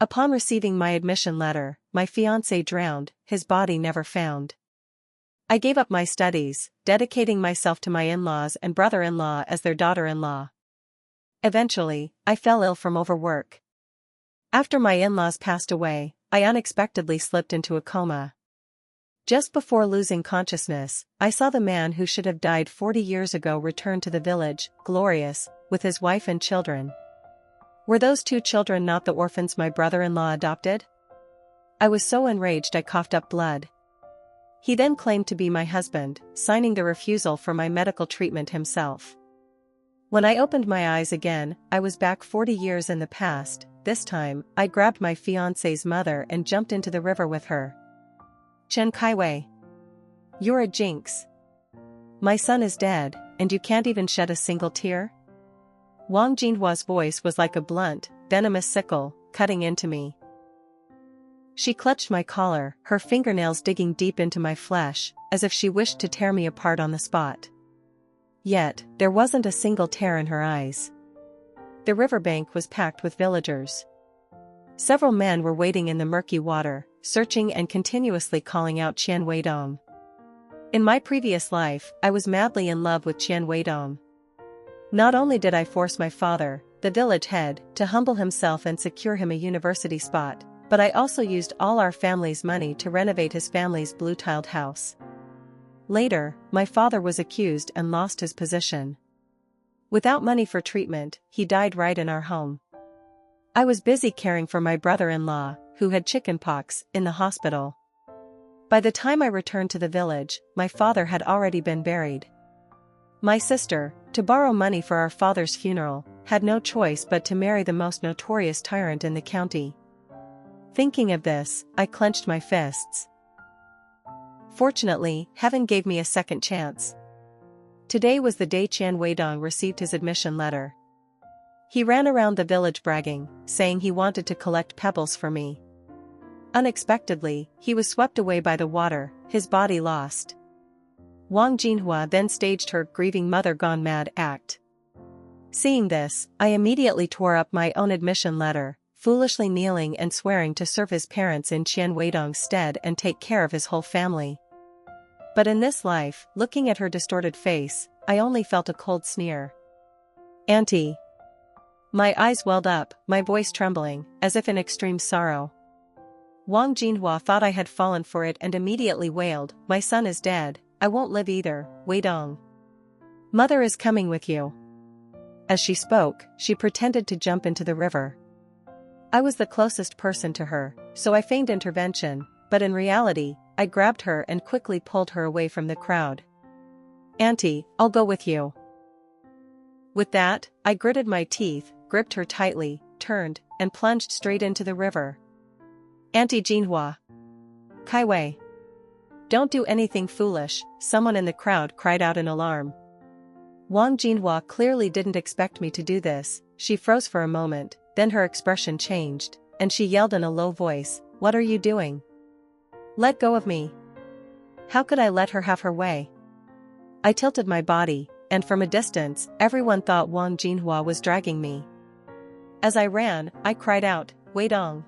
Upon receiving my admission letter, my fiancé drowned, his body never found. I gave up my studies, dedicating myself to my in-laws and brother-in-law as their daughter-in-law. Eventually, I fell ill from overwork. After my in-laws passed away, I unexpectedly slipped into a coma. Just before losing consciousness, I saw the man who should have died 40 years ago return to the village, glorious, with his wife and children. Were those 2 children not the orphans my brother-in-law adopted? I was so enraged I coughed up blood. He then claimed to be my husband, signing the refusal for my medical treatment himself. When I opened my eyes again, I was back 40 years in the past. This time, I grabbed my fiancé's mother and jumped into the river with her. Chen Kaiwei. You're a jinx. My son is dead, and you can't even shed a single tear? Wang Jinhua's voice was like a blunt, venomous sickle, cutting into me. She clutched my collar, her fingernails digging deep into my flesh, as if she wished to tear me apart on the spot. Yet, there wasn't a single tear in her eyes. The riverbank was packed with villagers. Several men were wading in the murky water, searching and continuously calling out Qian Weidong. In my previous life, I was madly in love with Qian Weidong. Not only did I force my father, the village head, to humble himself and secure him a university spot, but I also used all our family's money to renovate his family's blue-tiled house. Later, my father was accused and lost his position. Without money for treatment, he died right in our home. I was busy caring for my brother-in-law, who had chickenpox, in the hospital. By the time I returned to the village, my father had already been buried. My sister, to borrow money for our father's funeral, had no choice but to marry the most notorious tyrant in the county. Thinking of this, I clenched my fists. Fortunately, heaven gave me a second chance. Today was the day Qian Weidong received his admission letter. He ran around the village bragging, saying he wanted to collect pebbles for me. Unexpectedly, he was swept away by the water, his body lost. Wang Jinhua then staged her grieving mother gone mad act. Seeing this, I immediately tore up my own admission letter, foolishly kneeling and swearing to serve his parents in Qian Weidong's stead and take care of his whole family. But in this life, looking at her distorted face, I only felt a cold sneer. Auntie. My eyes welled up, my voice trembling, as if in extreme sorrow. Wang Jinhua thought I had fallen for it and immediately wailed, "My son is dead, I won't live either, Weidong. Mother is coming with you." As she spoke, she pretended to jump into the river. I was the closest person to her, so I feigned intervention, but in reality, I grabbed her and quickly pulled her away from the crowd. "Auntie, I'll go with you." With that, I gritted my teeth, gripped her tightly, turned, and plunged straight into the river. "Auntie Jinhua. Kaiwei. Don't do anything foolish," someone in the crowd cried out in alarm. Wang Jinhua clearly didn't expect me to do this. She froze for a moment, then her expression changed, and she yelled in a low voice, "What are you doing? Let go of me." How could I let her have her way? I tilted my body, and from a distance, everyone thought Wang Jinhua was dragging me. As I ran, I cried out, "Weidong.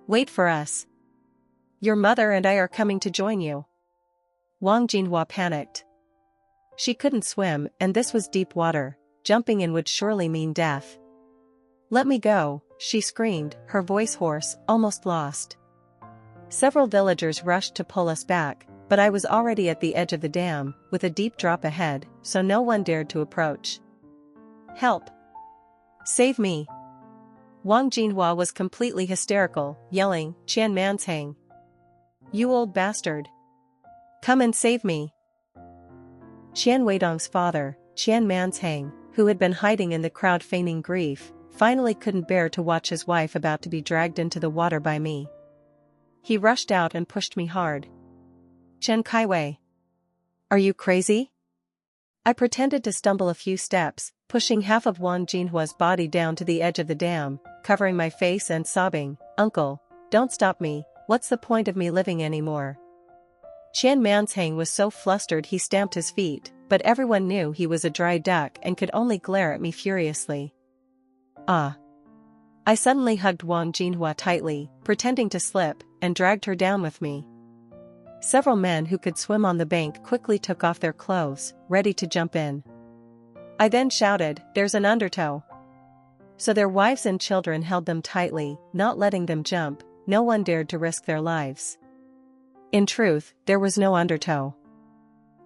Wait for us. Your mother and I are coming to join you." Wang Jinhua panicked. She couldn't swim, and this was deep water. Jumping in would surely mean death. "Let me go," she screamed, her voice hoarse, almost lost. Several villagers rushed to pull us back, but I was already at the edge of the dam, with a deep drop ahead, so no one dared to approach. "Help! Save me!" Wang Jinhua was completely hysterical, yelling, "Qian Manshang! You old bastard! Come and save me!" Qian Weidong's father, Qian Manshang, who had been hiding in the crowd feigning grief, finally couldn't bear to watch his wife about to be dragged into the water by me. He rushed out and pushed me hard. "Chen Kaiwei. Are you crazy?" I pretended to stumble a few steps, pushing half of Wang Jinhua's body down to the edge of the dam, covering my face and sobbing, "Uncle, don't stop me, what's the point of me living anymore?" Qian Manshang was so flustered he stamped his feet, but everyone knew he was a dry duck and could only glare at me furiously. "Ah! I suddenly hugged Wang Jinhua tightly, pretending to slip, and dragged her down with me. Several men who could swim on the bank quickly took off their clothes, ready to jump in. I then shouted, "There's an undertow." So their wives and children held them tightly, not letting them jump. No one dared to risk their lives. In truth, there was no undertow.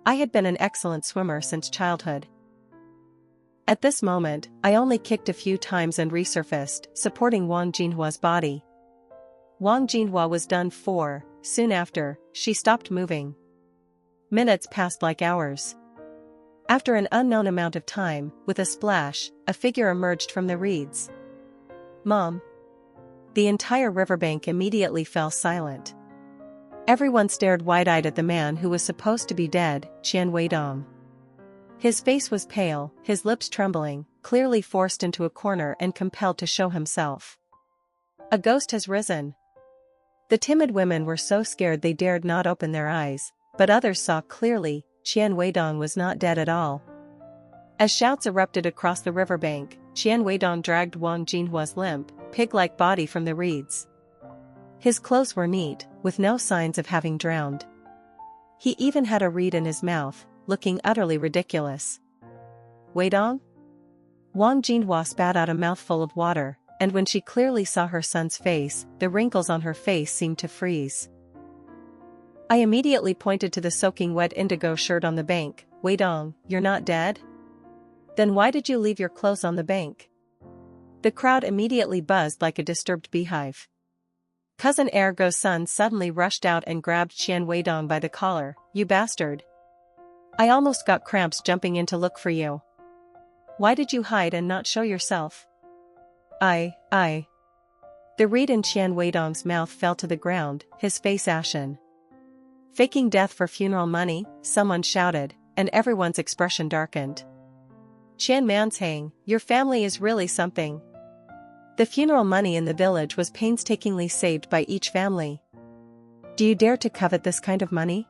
I had been an excellent swimmer since childhood. At this moment, I only kicked a few times and resurfaced, supporting Wang Jinhua's body. Wang Jinhua was done for. Soon after, she stopped moving. Minutes passed like hours. After an unknown amount of time, with a splash, a figure emerged from the reeds. "Mom." The entire riverbank immediately fell silent. Everyone stared wide-eyed at the man who was supposed to be dead, Qian Weidong. His face was pale, his lips trembling, clearly forced into a corner and compelled to show himself. "A ghost has risen." The timid women were so scared they dared not open their eyes, but others saw clearly, Qian Weidong was not dead at all. As shouts erupted across the riverbank, Qian Weidong dragged Wang Jinhua's limp, pig-like body from the reeds. His clothes were neat, with no signs of having drowned. He even had a reed in his mouth, looking utterly ridiculous. "Weidong?" Wang Jinhua spat out a mouthful of water, and when she clearly saw her son's face, the wrinkles on her face seemed to freeze. I immediately pointed to the soaking wet indigo shirt on the bank. "Weidong, you're not dead? Then why did you leave your clothes on the bank?" The crowd immediately buzzed like a disturbed beehive. Cousin Ergo's son suddenly rushed out and grabbed Qian Weidong by the collar. "You bastard! I almost got cramps jumping in to look for you. Why did you hide and not show yourself?" I. The reed in Qian Weidong's mouth fell to the ground, his face ashen. "Faking death for funeral money," someone shouted, and everyone's expression darkened. "Qian Manshang, your family is really something. The funeral money in the village was painstakingly saved by each family. Do you dare to covet this kind of money?"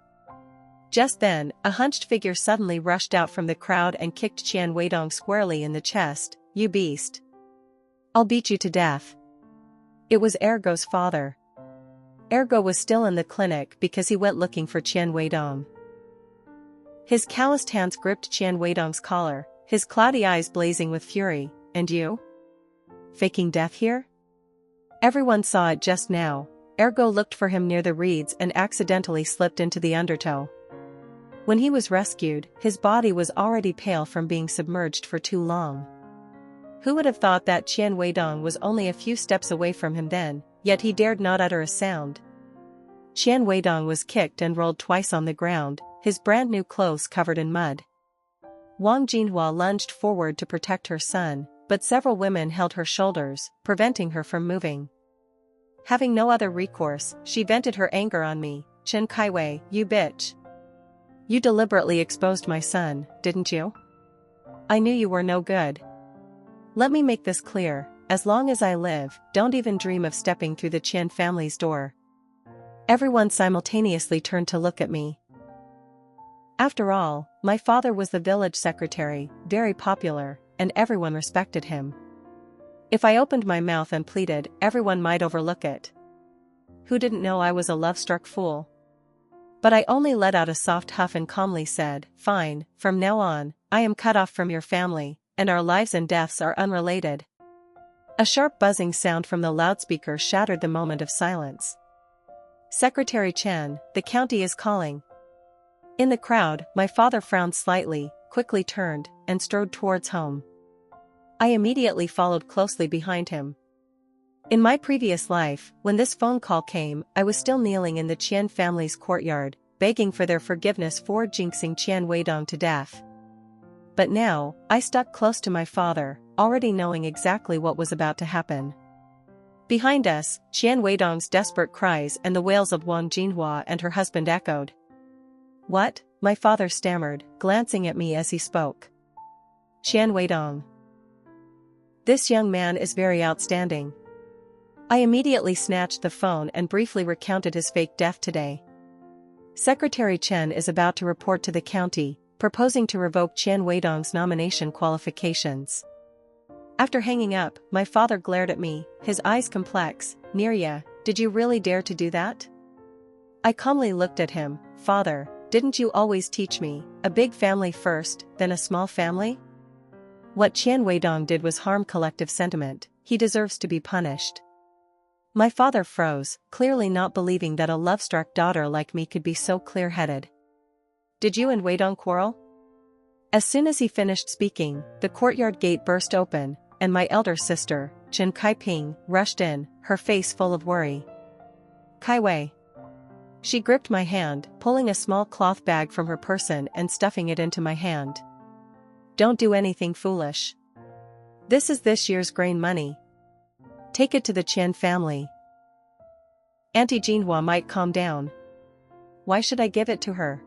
Just then, a hunched figure suddenly rushed out from the crowd and kicked Qian Weidong squarely in the chest. "You beast! I'll beat you to death." It was Ergo's father. Ergo was still in the clinic because he went looking for Qian Weidong. His calloused hands gripped Qian Weidong's collar, his cloudy eyes blazing with fury. "And you? Faking death here?" Everyone saw it just now. Ergo looked for him near the reeds and accidentally slipped into the undertow. When he was rescued, his body was already pale from being submerged for too long. Who would have thought that Qian Weidong was only a few steps away from him then, yet he dared not utter a sound. Qian Weidong was kicked and rolled twice on the ground, his brand new clothes covered in mud. Wang Jinhua lunged forward to protect her son, but several women held her shoulders, preventing her from moving. Having no other recourse, she vented her anger on me. "Chen Kaiwei, you bitch! You deliberately exposed my son, didn't you? I knew you were no good. Let me make this clear, as long as I live, don't even dream of stepping through the Qian family's door." Everyone simultaneously turned to look at me. After all, my father was the village secretary, very popular, and everyone respected him. If I opened my mouth and pleaded, everyone might overlook it. Who didn't know I was a love-struck fool? But I only let out a soft huff and calmly said, "Fine, from now on, I am cut off from your family, and our lives and deaths are unrelated." A sharp buzzing sound from the loudspeaker shattered the moment of silence. "Secretary Chen, the county is calling." In the crowd, my father frowned slightly, quickly turned, and strode towards home. I immediately followed closely behind him. In my previous life, when this phone call came, I was still kneeling in the Qian family's courtyard, begging for their forgiveness for jinxing Qian Weidong to death. But now, I stuck close to my father, already knowing exactly what was about to happen. Behind us, Qian Weidong's desperate cries and the wails of Wang Jinhua and her husband echoed. "What?" my father stammered, glancing at me as he spoke. "Qian Weidong. This young man is very outstanding." I immediately snatched the phone and briefly recounted his fake death today. Secretary Chen is about to report to the county, proposing to revoke Qian Weidong's nomination qualifications. After hanging up, my father glared at me, his eyes complex. Neha, did you really dare to do that? I calmly looked at him. Father, didn't you always teach me, a big family first, then a small family? What Qian Weidong did was harm collective sentiment. He deserves to be punished. My father froze, clearly not believing that a love-struck daughter like me could be so clear-headed. Did you and Weidong quarrel? As soon as he finished speaking, the courtyard gate burst open, and my elder sister, Chen Kaiping, rushed in, her face full of worry. Kaiwei. She gripped my hand, pulling a small cloth bag from her person and stuffing it into my hand. Don't do anything foolish. This is this year's grain money. Take it to the Qian family. Auntie Jinhua might calm down. Why should I give it to her?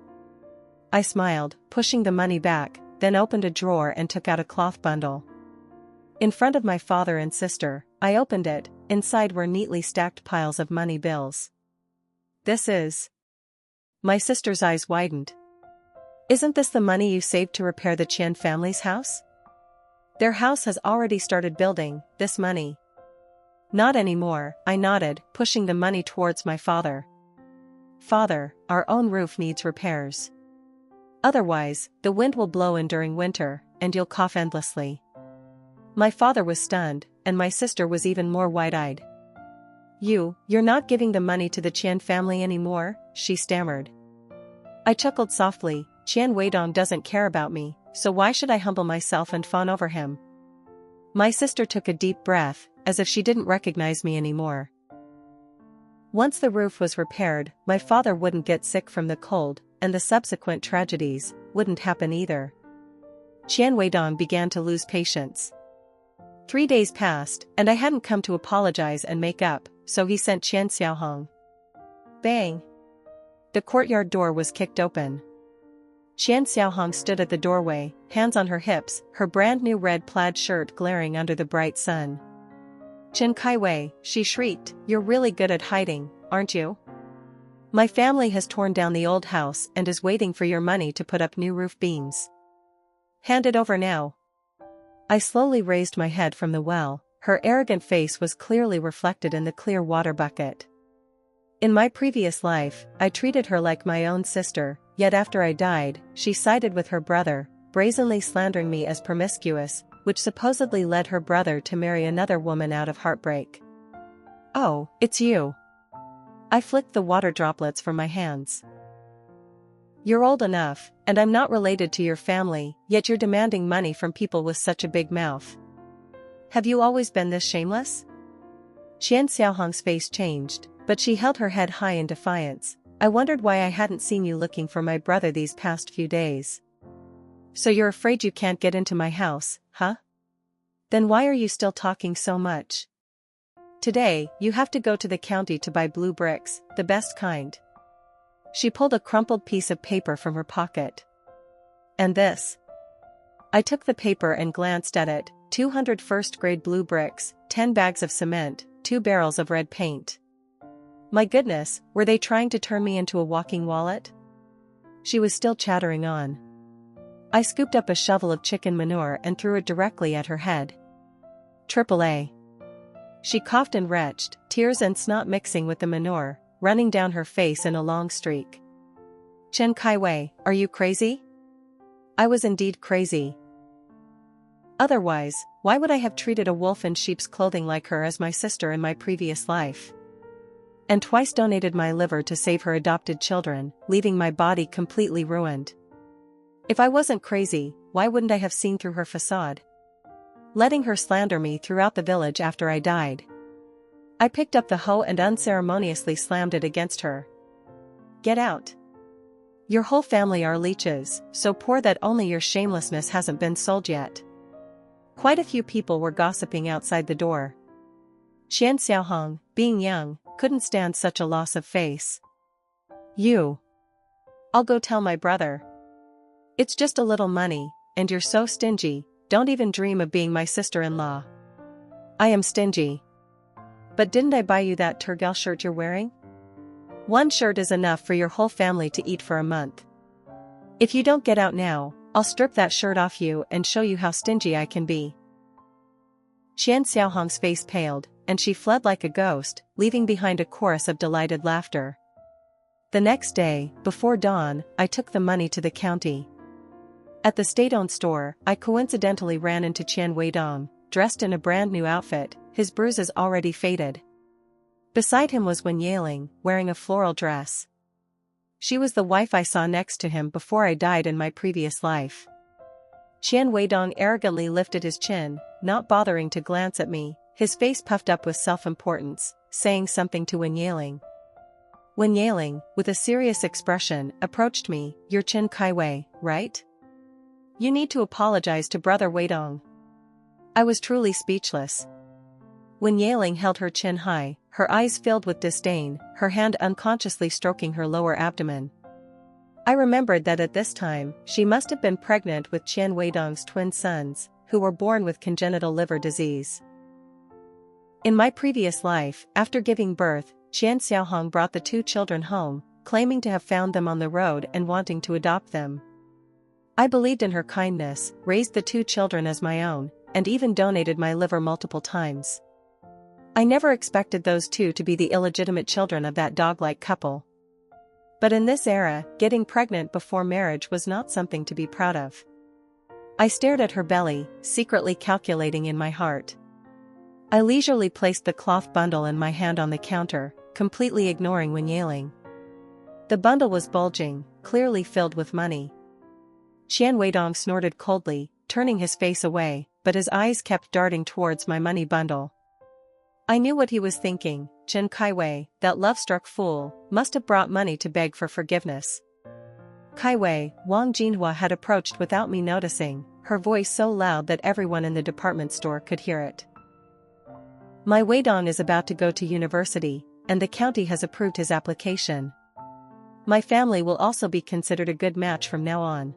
I smiled, pushing the money back, then opened a drawer and took out a cloth bundle. In front of my father and sister, I opened it. Inside were neatly stacked piles of money bills. This is... My sister's eyes widened. Isn't this the money you saved to repair the Qian family's house? Their house has already started building, this money. Not anymore, I nodded, pushing the money towards my father. Father, our own roof needs repairs. Otherwise, the wind will blow in during winter, and you'll cough endlessly. My father was stunned, and my sister was even more wide-eyed. You're not giving the money to the Qian family anymore, she stammered. I chuckled softly. Qian Weidong doesn't care about me, so why should I humble myself and fawn over him? My sister took a deep breath, as if she didn't recognize me anymore. Once the roof was repaired, my father wouldn't get sick from the cold, and the subsequent tragedies wouldn't happen either. Qian Weidong began to lose patience. 3 days passed, and I hadn't come to apologize and make up, so he sent Qian Xiaohong. Bang! The courtyard door was kicked open. Qian Xiaohong stood at the doorway, hands on her hips, her brand-new red plaid shirt glaring under the bright sun. Chen Kaiwei, she shrieked, you're really good at hiding, aren't you? My family has torn down the old house and is waiting for your money to put up new roof beams. Hand it over now. I slowly raised my head from the well. Her arrogant face was clearly reflected in the clear water bucket. In my previous life, I treated her like my own sister, yet after I died, she sided with her brother, brazenly slandering me as promiscuous, which supposedly led her brother to marry another woman out of heartbreak. Oh, it's you. I flicked the water droplets from my hands. You're old enough, and I'm not related to your family, yet you're demanding money from people with such a big mouth. Have you always been this shameless? Qian Xiaohong's face changed, but she held her head high in defiance. I wondered why I hadn't seen you looking for my brother these past few days. So you're afraid you can't get into my house, huh? Then why are you still talking so much? Today, you have to go to the county to buy blue bricks, the best kind. She pulled a crumpled piece of paper from her pocket. And this? I took the paper and glanced at it. 200 first-grade blue bricks, 10 bags of cement, 2 barrels of red paint. My goodness, were they trying to turn me into a walking wallet? She was still chattering on. I scooped up a shovel of chicken manure and threw it directly at her head. AAA. She coughed and retched, tears and snot mixing with the manure, running down her face in a long streak. Chen Kaiwei, are you crazy? I was indeed crazy. Otherwise, why would I have treated a wolf in sheep's clothing like her as my sister in my previous life? And twice donated my liver to save her adopted children, leaving my body completely ruined. If I wasn't crazy, why wouldn't I have seen through her facade? Letting her slander me throughout the village after I died. I picked up the hoe and unceremoniously slammed it against her. Get out. Your whole family are leeches, so poor that only your shamelessness hasn't been sold yet. Quite a few people were gossiping outside the door. Qian Xiaohong, being young, couldn't stand such a loss of face. You. I'll go tell my brother. It's just a little money, and you're so stingy, don't even dream of being my sister-in-law. I am stingy. But didn't I buy you that Turgal shirt you're wearing? One shirt is enough for your whole family to eat for a month. If you don't get out now, I'll strip that shirt off you and show you how stingy I can be. Qian Xiaohong's face paled, and she fled like a ghost, leaving behind a chorus of delighted laughter. The next day, before dawn, I took the money to the county. At the state-owned store, I coincidentally ran into Qian Weidong, dressed in a brand new outfit, his bruises already faded. Beside him was Wen Yaling, wearing a floral dress. She was the wife I saw next to him before I died in my previous life. Qian Weidong arrogantly lifted his chin, not bothering to glance at me, his face puffed up with self-importance, saying something to Wen Yaling. Wen Yaling, with a serious expression, approached me. "You're Chen Kaiwei, right? You need to apologize to Brother Weidong." I was truly speechless. Wen Yaling held her chin high, her eyes filled with disdain, her hand unconsciously stroking her lower abdomen. I remembered that at this time, she must have been pregnant with Qian Weidong's twin sons, who were born with congenital liver disease. In my previous life, after giving birth, Qian Xiaohong brought the 2 children home, claiming to have found them on the road and wanting to adopt them. I believed in her kindness, raised the 2 children as my own, and even donated my liver multiple times. I never expected those 2 to be the illegitimate children of that dog-like couple. But in this era, getting pregnant before marriage was not something to be proud of. I stared at her belly, secretly calculating in my heart. I leisurely placed the cloth bundle in my hand on the counter, completely ignoring Wen Yaling. The bundle was bulging, clearly filled with money. Qian Weidong snorted coldly, turning his face away, but his eyes kept darting towards my money bundle. I knew what he was thinking. Chen Kaiwei, that love-struck fool, must have brought money to beg for forgiveness. Kaiwei, Wang Jinhua had approached without me noticing, her voice so loud that everyone in the department store could hear it. "My Weidong is about to go to university, and the county has approved his application. My family will also be considered a good match from now on.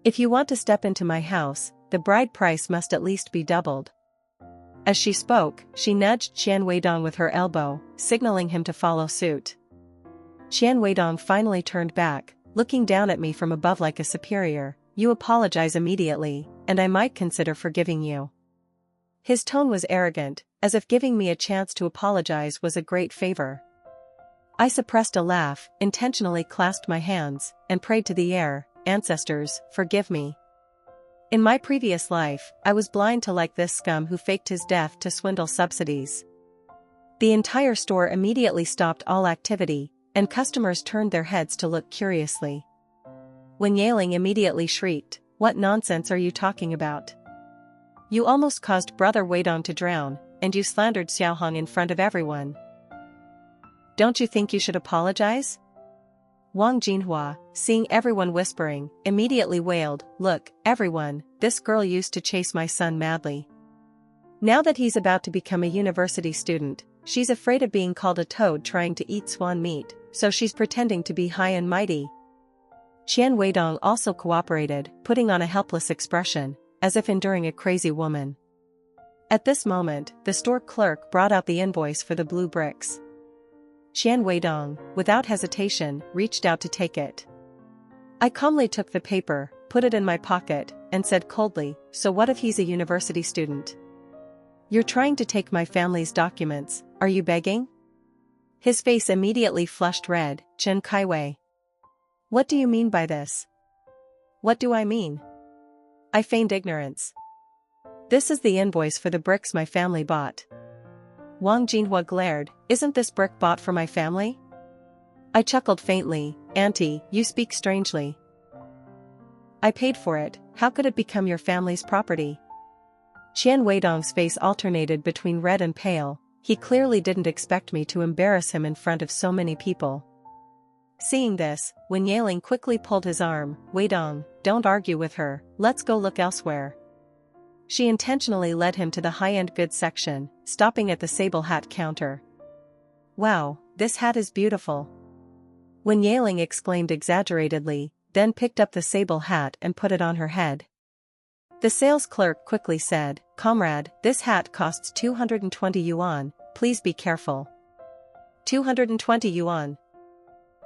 If you want to step into my house, the bride price must at least be doubled." As she spoke, she nudged Qian Weidong with her elbow, signaling him to follow suit. Qian Weidong finally turned back, looking down at me from above like a superior. "You apologize immediately, and I might consider forgiving you." His tone was arrogant, as if giving me a chance to apologize was a great favor. I suppressed a laugh, intentionally clasped my hands, and prayed to the air, "Ancestors, forgive me. In my previous life, I was blind to like this scum who faked his death to swindle subsidies." The entire store immediately stopped all activity, and customers turned their heads to look curiously. Wen Yaling immediately shrieked, "What nonsense are you talking about? You almost caused Brother Weidong to drown, and you slandered Xiaohong in front of everyone. Don't you think you should apologize?" Wang Jinhua, seeing everyone whispering, immediately wailed, "Look, everyone, this girl used to chase my son madly. Now that he's about to become a university student, she's afraid of being called a toad trying to eat swan meat, so she's pretending to be high and mighty." Qian Weidong also cooperated, putting on a helpless expression, as if enduring a crazy woman. At this moment, the store clerk brought out the invoice for the blue bricks. Qian Weidong, without hesitation, reached out to take it. I calmly took the paper, put it in my pocket, and said coldly, "So what if he's a university student? You're trying to take my family's documents, are you begging?" His face immediately flushed red. "Chen Kaiwei. What do you mean by this?" "What do I mean?" I feigned ignorance. "This is the invoice for the bricks my family bought." Wang Jinhua glared, "Isn't this brick bought for my family?" I chuckled faintly, "Auntie, you speak strangely. I paid for it, how could it become your family's property?" Qian Weidong's face alternated between red and pale. He clearly didn't expect me to embarrass him in front of so many people. Seeing this, Wen Yaling quickly pulled his arm. "Weidong, don't argue with her, let's go look elsewhere." She intentionally led him to the high-end goods section, stopping at the sable hat counter. "Wow, this hat is beautiful," Wen Yaling exclaimed exaggeratedly, then picked up the sable hat and put it on her head. The sales clerk quickly said, "Comrade, this hat costs 220 yuan, please be careful." 220 yuan.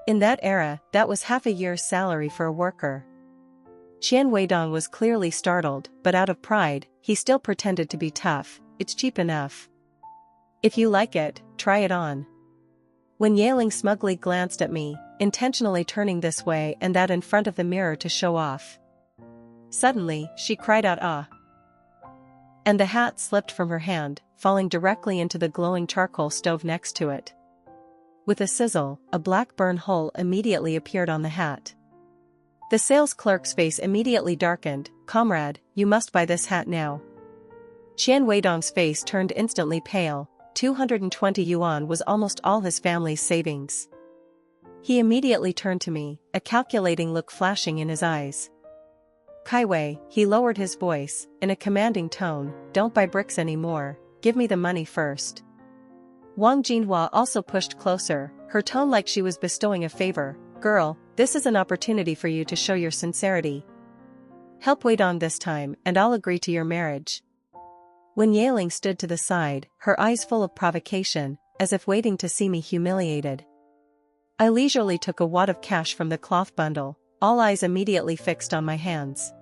In that era, that was half a year's salary for a worker. Qian Weidong was clearly startled, but out of pride, he still pretended to be tough. it's cheap enough. If you like it, try it on. Wen Yaling smugly glanced at me, intentionally turning this way and that in front of the mirror to show off. Suddenly, she cried out ah. And the hat slipped from her hand, falling directly into the glowing charcoal stove next to it. With a sizzle, a black burn hole immediately appeared on the hat. The sales clerk's face immediately darkened. Comrade, you must buy this hat now. Qian Weidong's face turned instantly pale. 220 yuan was almost all his family's savings. He immediately turned to me, a calculating look flashing in his eyes. Kaiwei, he lowered his voice, in a commanding tone, don't buy bricks anymore, give me the money first. Wang Jinhua also pushed closer, her tone like she was bestowing a favor. Girl, this is an opportunity for you to show your sincerity. Help Weidong this time and I'll agree to your marriage. Wen Yaling stood to the side, her eyes full of provocation, as if waiting to see me humiliated. I leisurely took a wad of cash from the cloth bundle, all eyes immediately fixed on my hands.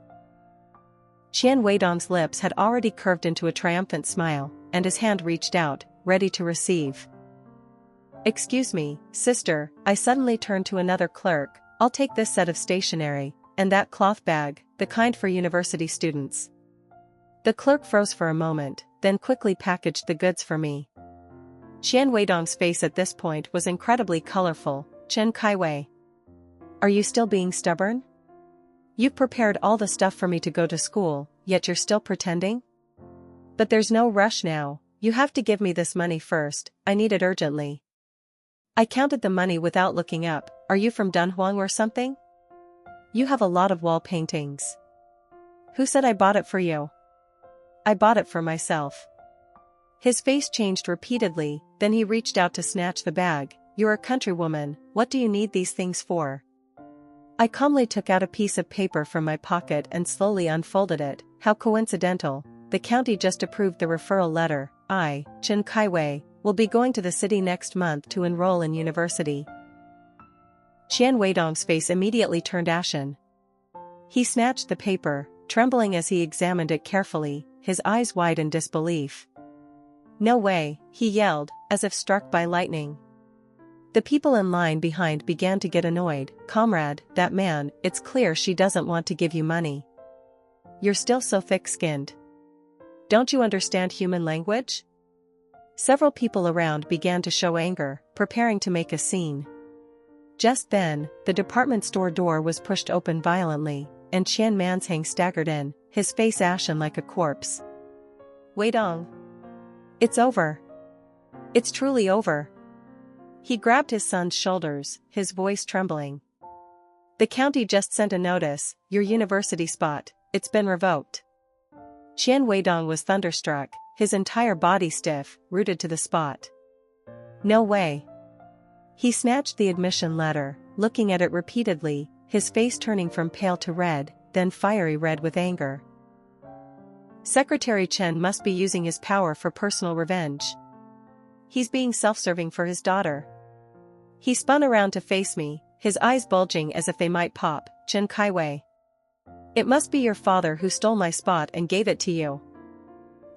Qian Weidong's lips had already curved into a triumphant smile, and his hand reached out, ready to receive. Excuse me, sister, I suddenly turned to another clerk, I'll take this set of stationery, and that cloth bag, the kind for university students. The clerk froze for a moment, then quickly packaged the goods for me. Qian Weidong's face at this point was incredibly colorful. Chen Kaiwei. Are you still being stubborn? You've prepared all the stuff for me to go to school, yet you're still pretending? But there's no rush now, you have to give me this money first, I need it urgently. I counted the money without looking up. Are you from Dunhuang or something? You have a lot of wall paintings. Who said I bought it for you? I bought it for myself. His face changed repeatedly, then he reached out to snatch the bag. You're a countrywoman, what do you need these things for? I calmly took out a piece of paper from my pocket and slowly unfolded it. How coincidental, the county just approved the referral letter. I, Chen Kaiwei, will be going to the city next month to enroll in university. Qian Weidong's face immediately turned ashen. He snatched the paper, trembling as he examined it carefully, his eyes wide in disbelief. No way, he yelled, as if struck by lightning. The people in line behind began to get annoyed. Comrade, that man, it's clear she doesn't want to give you money. You're still so thick-skinned. Don't you understand human language? Several people around began to show anger, preparing to make a scene. Just then, the department store door was pushed open violently, and Qian Mansheng staggered in, his face ashen like a corpse. Weidong. It's over. It's truly over. He grabbed his son's shoulders, his voice trembling. The county just sent a notice, your university spot, it's been revoked. Qian Weidong was thunderstruck, his entire body stiff, rooted to the spot. No way. He snatched the admission letter, looking at it repeatedly, his face turning from pale to red, then fiery red with anger. Secretary Chen must be using his power for personal revenge. He's being self-serving for his daughter. He spun around to face me, his eyes bulging as if they might pop. Chen Kaiwei. It must be your father who stole my spot and gave it to you.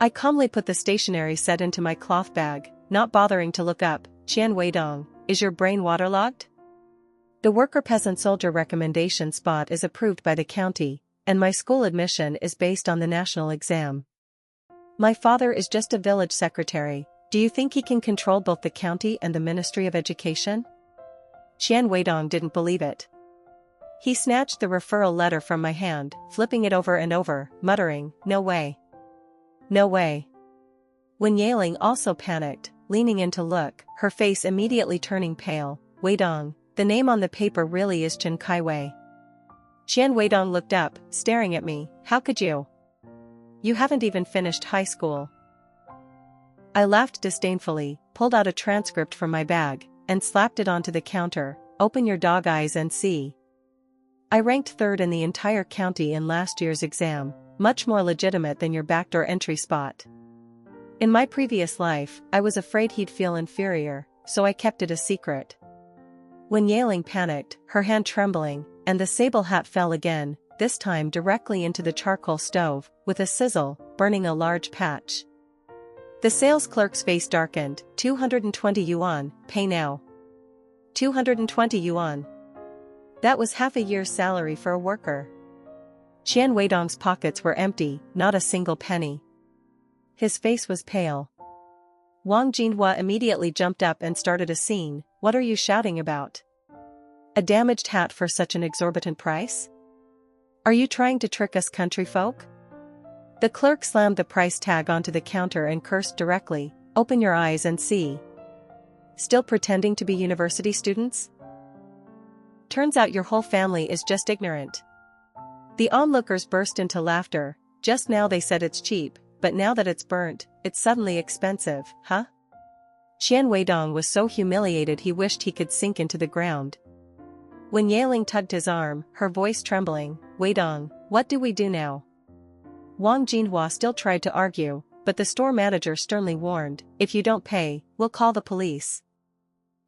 I calmly put the stationery set into my cloth bag, not bothering to look up. Qian Weidong, is your brain waterlogged? The worker peasant soldier recommendation spot is approved by the county, and my school admission is based on the national exam. My father is just a village secretary. Do you think he can control both the county and the Ministry of Education? Qian Weidong didn't believe it. He snatched the referral letter from my hand, flipping it over and over, muttering, no way. No way. Wen Yaling also panicked, leaning in to look, her face immediately turning pale. Weidong, the name on the paper really is Chen Kaiwei. Qian Weidong looked up, staring at me. How could you? You haven't even finished high school. I laughed disdainfully, pulled out a transcript from my bag, and slapped it onto the counter. Open your dog eyes and see. I ranked third in the entire county in last year's exam, much more legitimate than your backdoor entry spot. In my previous life, I was afraid he'd feel inferior, so I kept it a secret. Wen Yaling panicked, her hand trembling, and the sable hat fell again, this time directly into the charcoal stove, with a sizzle, burning a large patch. The sales clerk's face darkened. 220 yuan, pay now. 220 yuan. That was half a year's salary for a worker. Qian Weidong's pockets were empty, not a single penny. His face was pale. Wang Jinhua immediately jumped up and started a scene. What are you shouting about? A damaged hat for such an exorbitant price? Are you trying to trick us country folk? The clerk slammed the price tag onto the counter and cursed directly. Open your eyes and see. Still pretending to be university students? Turns out your whole family is just ignorant. The onlookers burst into laughter. Just now they said it's cheap, but now that it's burnt, it's suddenly expensive, huh? Qian Weidong was so humiliated he wished he could sink into the ground. When Yaling tugged his arm, her voice trembling, Weidong, what do we do now? Wang Jinhua still tried to argue, but the store manager sternly warned, if you don't pay, we'll call the police.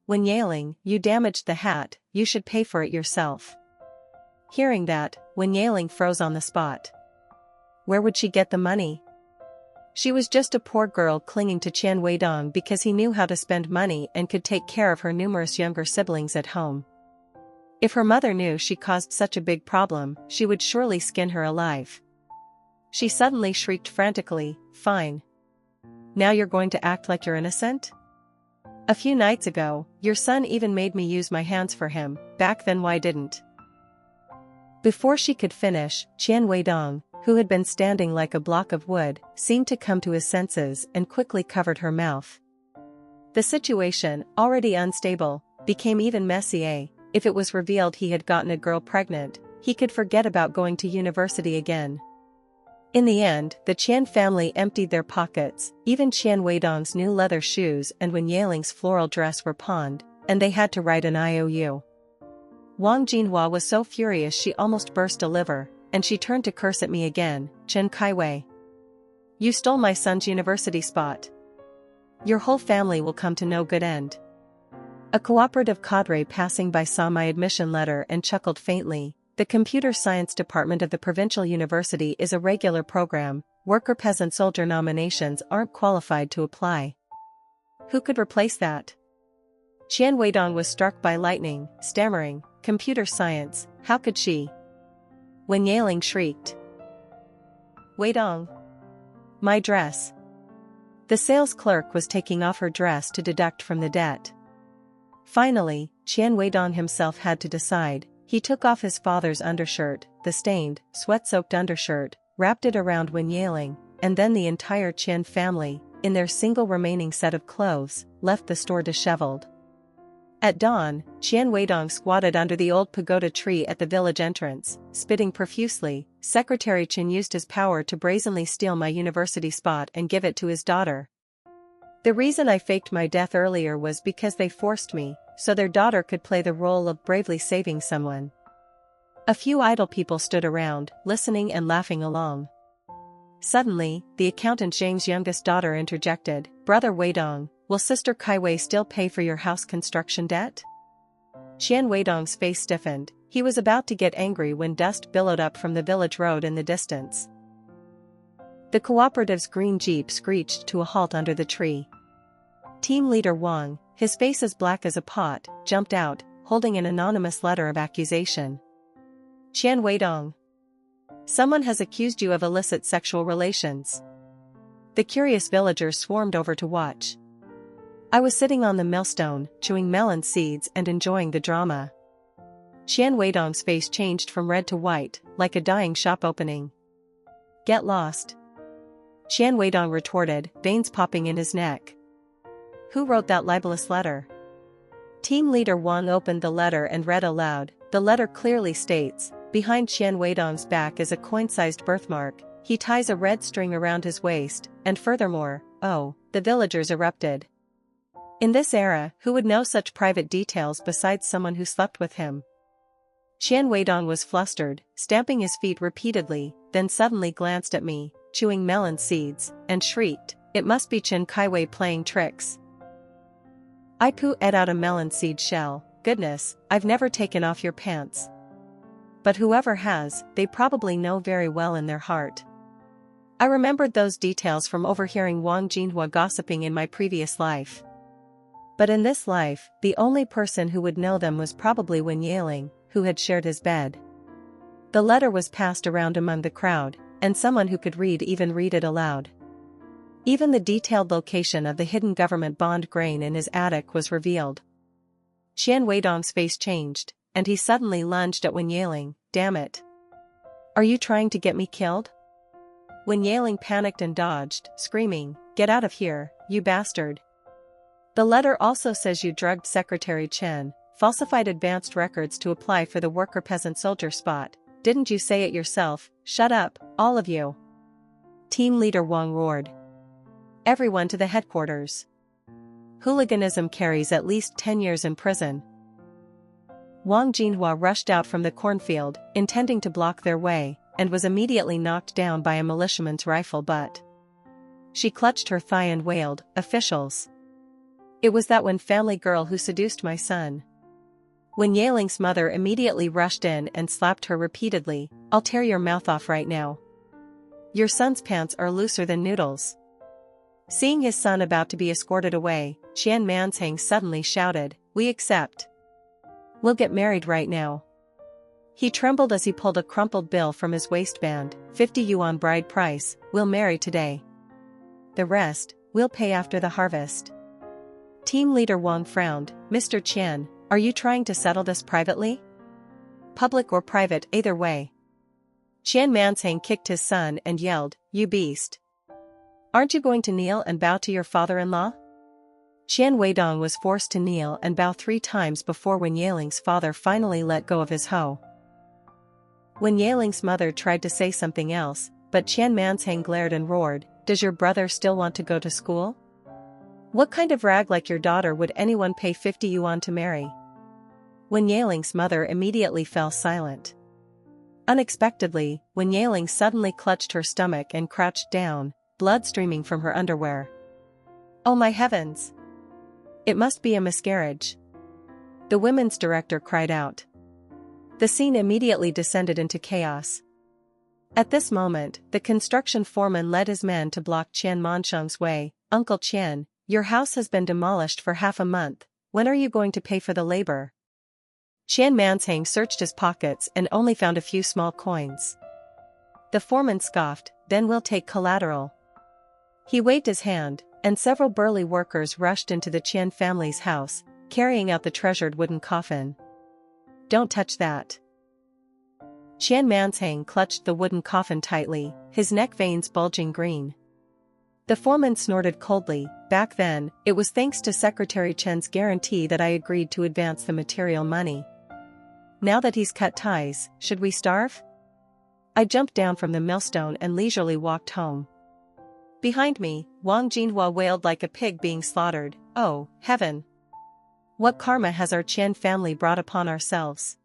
When Yaling, you damaged the hat, you should pay for it yourself. Hearing that, Wen Yaling froze on the spot. Where would she get the money? She was just a poor girl clinging to Qian Weidong because he knew how to spend money and could take care of her numerous younger siblings at home. If her mother knew she caused such a big problem, she would surely skin her alive. She suddenly shrieked frantically, fine. Now you're going to act like you're innocent? A few nights ago, your son even made me use my hands for him, back then why didn't? Before she could finish, Qian Weidong, who had been standing like a block of wood, seemed to come to his senses and quickly covered her mouth. The situation, already unstable, became even messier. If it was revealed he had gotten a girl pregnant, he could forget about going to university again. In the end, the Qian family emptied their pockets, even Qian Weidong's new leather shoes and Wen Yaling's floral dress were pawned, and they had to write an IOU. Wang Jinhua was so furious she almost burst a liver, and she turned to curse at me again, Chen Kaiwei. You stole my son's university spot. Your whole family will come to no good end. A cooperative cadre passing by saw my admission letter and chuckled faintly. The computer science department of the provincial university is a regular program. Worker peasant soldier nominations aren't qualified to apply. Who could replace that? Qian Weidong was struck by lightning, stammering, computer science, how could she? Wen Yaling shrieked. Weidong. My dress. The sales clerk was taking off her dress to deduct from the debt. Finally, Qian Weidong himself had to decide. He took off his father's undershirt, the stained, sweat-soaked undershirt, wrapped it around Wen Yaling, and then the entire Qian family, in their single remaining set of clothes, left the store disheveled. At dawn, Qian Weidong squatted under the old pagoda tree at the village entrance, spitting profusely. Secretary Chen used his power to brazenly steal my university spot and give it to his daughter. The reason I faked my death earlier was because they forced me, so their daughter could play the role of bravely saving someone. A few idle people stood around, listening and laughing along. Suddenly, the accountant Zhang's youngest daughter interjected, Brother Weidong, will Sister Kaiwei still pay for your house construction debt? Qian Weidong's face stiffened. He was about to get angry when dust billowed up from the village road in the distance. The cooperative's green jeep screeched to a halt under the tree. Team leader Wang, his face as black as a pot, jumped out, holding an anonymous letter of accusation. Qian Weidong. Someone has accused you of illicit sexual relations. The curious villagers swarmed over to watch. I was sitting on the millstone, chewing melon seeds and enjoying the drama. Qian Weidong's face changed from red to white, like a dying shop opening. Get lost. Qian Weidong retorted, veins popping in his neck. Who wrote that libelous letter? Team leader Wang opened the letter and read aloud. The letter clearly states, behind Qian Weidong's back is a coin-sized birthmark. He ties a red string around his waist, and furthermore, the villagers erupted. In this era, who would know such private details besides someone who slept with him? Qian Weidong was flustered, stamping his feet repeatedly, then suddenly glanced at me, chewing melon seeds, and shrieked, it must be Chen Kaiwei playing tricks. I ate out a melon seed shell. Goodness, I've never taken off your pants. But whoever has, they probably know very well in their heart. I remembered those details from overhearing Wang Jinhua gossiping in my previous life. But in this life, the only person who would know them was probably Wen Yaling, who had shared his bed. The letter was passed around among the crowd, and someone who could read even read it aloud. Even the detailed location of the hidden government bond grain in his attic was revealed. Qian Weidong's face changed, and he suddenly lunged at Wen Yaling. Damn it. Are you trying to get me killed? Wen Yaling panicked and dodged, screaming, Get out of here, you bastard. The letter also says you drugged Secretary Chen, falsified advanced records to apply for the worker peasant soldier spot. Didn't you say it yourself? Shut up, all of you. Team leader Wang roared. Everyone to the headquarters. Hooliganism carries at least 10 years in prison. Wang Jinhua rushed out from the cornfield, intending to block their way, and was immediately knocked down by a militiaman's rifle butt. She clutched her thigh and wailed, Officials. It was that one family girl who seduced my son. Wen Yaling's mother immediately rushed in and slapped her repeatedly. I'll tear your mouth off right now. Your son's pants are looser than noodles. Seeing his son about to be escorted away, Qian Mansheng suddenly shouted, We accept. We'll get married right now. He trembled as he pulled a crumpled bill from his waistband, 50 yuan bride price, we'll marry today. The rest, we'll pay after the harvest. Team leader Wang frowned, Mr. Qian, are you trying to settle this privately? Public or private, either way. Qian Mansheng kicked his son and yelled, You beast. Aren't you going to kneel and bow to your father-in-law? Qian Weidong was forced to kneel and bow 3 times before Wen Yaling's father finally let go of his hoe. Wen Yaling's mother tried to say something else, but Qian Mansheng glared and roared, Does your brother still want to go to school? What kind of rag like your daughter would anyone pay 50 yuan to marry? Wen Yaling's mother immediately fell silent. Unexpectedly, Wen Yaling suddenly clutched her stomach and crouched down, blood streaming from her underwear. Oh my heavens! It must be a miscarriage. The women's director cried out. The scene immediately descended into chaos. At this moment, the construction foreman led his men to block Qian Mansheng's way. Uncle Qian, your house has been demolished for half a month, when are you going to pay for the labor? Qian Mansheng searched his pockets and only found a few small coins. The foreman scoffed, Then we'll take collateral. He waved his hand, and several burly workers rushed into the Qian family's house, carrying out the treasured wooden coffin. Don't touch that. Qian Mansheng clutched the wooden coffin tightly, his neck veins bulging green. The foreman snorted coldly, Back then, it was thanks to Secretary Chen's guarantee that I agreed to advance the material money. Now that he's cut ties, should we starve? I jumped down from the millstone and leisurely walked home. Behind me, Wang Jinhua wailed like a pig being slaughtered, Oh, heaven! What karma has our Qian family brought upon ourselves?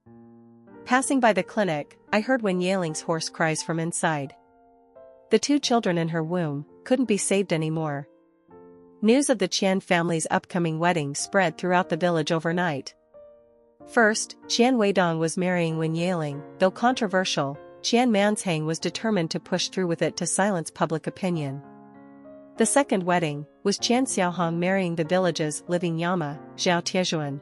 Passing by the clinic, I heard Wen Yaling's hoarse cries from inside. The 2 children in her womb couldn't be saved anymore. News of the Qian family's upcoming wedding spread throughout the village overnight. First, Qian Weidong was marrying Wen Yaling. Though controversial, Qian Mansheng was determined to push through with it to silence public opinion. The second wedding was Qian Xiaohong marrying the village's living Yama, Zhao Tiejuan.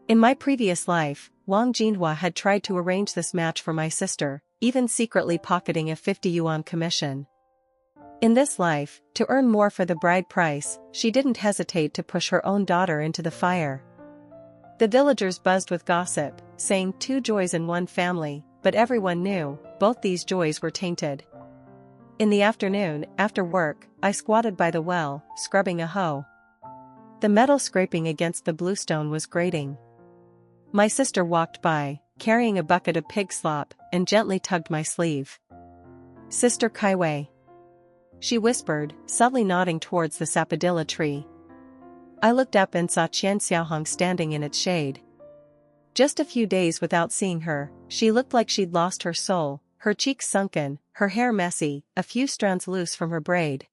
In my previous life, Wang Jinhua had tried to arrange this match for my sister, even secretly pocketing a 50 yuan commission. In this life, to earn more for the bride price, she didn't hesitate to push her own daughter into the fire. The villagers buzzed with gossip, saying 2 joys in one family, but everyone knew, both these joys were tainted. In the afternoon, after work, I squatted by the well, scrubbing a hoe. The metal scraping against the bluestone was grating. My sister walked by, carrying a bucket of pig slop, and gently tugged my sleeve. Sister Kaiwei. She whispered, subtly nodding towards the sapodilla tree. I looked up and saw Qian Xiaohong standing in its shade. Just a few days without seeing her, she looked like she'd lost her soul, her cheeks sunken, her hair messy, a few strands loose from her braid.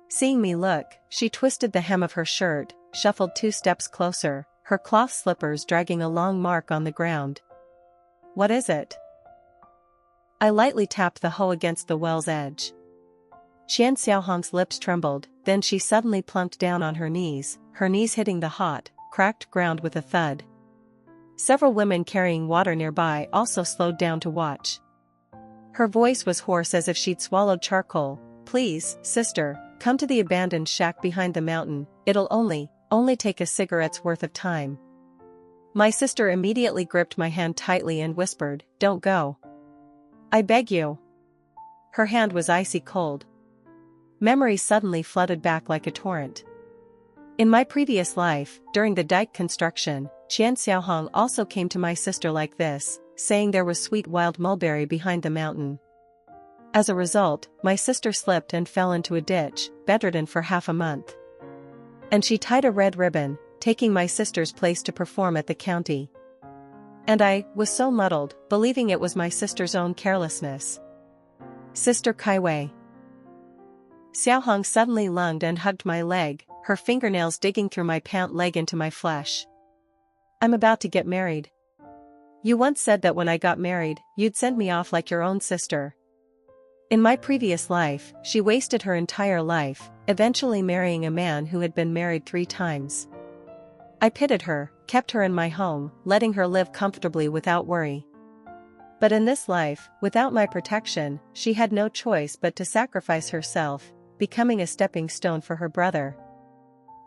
Seeing me look, she twisted the hem of her shirt, shuffled 2 steps closer, her cloth slippers dragging a long mark on the ground. What is it? I lightly tapped the hoe against the well's edge. Qian Xiaohong's lips trembled, then she suddenly plumped down on her knees hitting the hot, cracked ground with a thud. Several women carrying water nearby also slowed down to watch. Her voice was hoarse as if she'd swallowed charcoal. "Please, sister, come to the abandoned shack behind the mountain, it'll only take a cigarette's worth of time." My sister immediately gripped my hand tightly and whispered, "Don't go. I beg you." Her hand was icy cold. Memories suddenly flooded back like a torrent. In my previous life, during the dike construction, Qian Xiaohong also came to my sister like this, saying there was sweet wild mulberry behind the mountain. As a result, my sister slipped and fell into a ditch, bedridden for half a month. And she tied a red ribbon, taking my sister's place to perform at the county. And I was so muddled, believing it was my sister's own carelessness. "Sister Kaiwei." Xiaohong suddenly lunged and hugged my leg, her fingernails digging through my pant leg into my flesh. "I'm about to get married. You once said that when I got married, you'd send me off like your own sister." In my previous life, she wasted her entire life, eventually marrying a man who had been married 3 times. I pitied her, kept her in my home, letting her live comfortably without worry. But in this life, without my protection, she had no choice but to sacrifice herself, becoming a stepping stone for her brother.